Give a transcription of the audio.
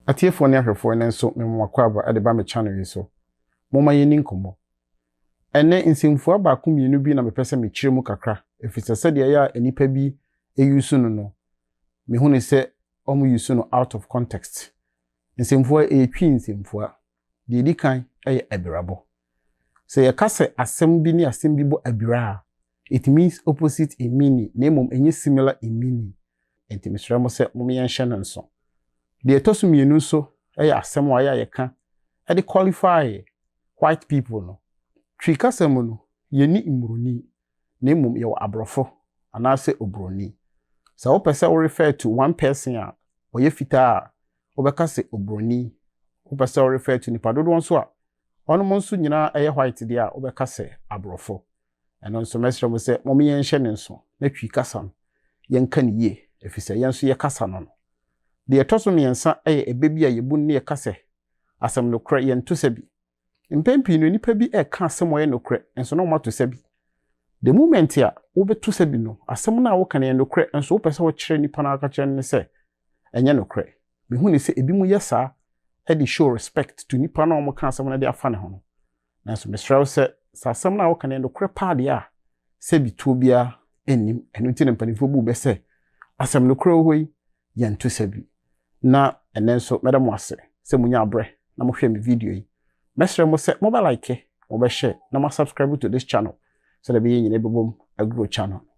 Atiefo ne ahwefo ne nso memwakwa aba ade ba me channel yi so. Moma yeni nkomo. Ene nsemfu abaako mienu bi na mepese me kyire mu kakra. Efisa sede ya enipa bi eyusu no. Me hu ne se omo yusu no out of context. Nsemfu etwi nsemfu a de di kan eye abirabo. Se ye kase asem bi ni asem bi bo abira, it means opposite in meaning, name enye similar in meaning. Enti mesra mo se mo yen hye nso. De etosu mienu so eye asem wa ye ka e de qualify white people no. Twi kasem no ye ni imroni, name ye abrofo anase obroni. So wo pese wo refer to one person a oye fita wo be kase obroni. Wo pese wo refer to nipa dodo nso a ono mo nso nyina eye white dia wo be kase abrofo. Eno nso mesra mo se mo yen hye nso na twi kasa no yen ka ne ye efise yen so ye kasa no. De etoso miensa eye ebebi a yebu ne ye kase asem no kra yen to sabi. Mpempi no nipa bi e ka asem wo ye no kra enso no mato sabi. The moment ya wo beto sabi no asem na wo kan ye no kra enso wo pese wo kire nipa na aka kire ne se enye no kra. Me hu ne se ebi mu yesa e de show respect to nipa na wo kan asem na de afa ne ho no. Na so mesrawo se sa asem na wo kan ye no kra pa de a sabi to bia enim enu ti ne mpanifo bu be se asem no kra ho yi yen to sabi. Na enenso medam wase se munya abre na mo hwe me video yi mesre mo se mo ba like mo ba share na mo subscribe to this channel so that be yin e bebom agro channel.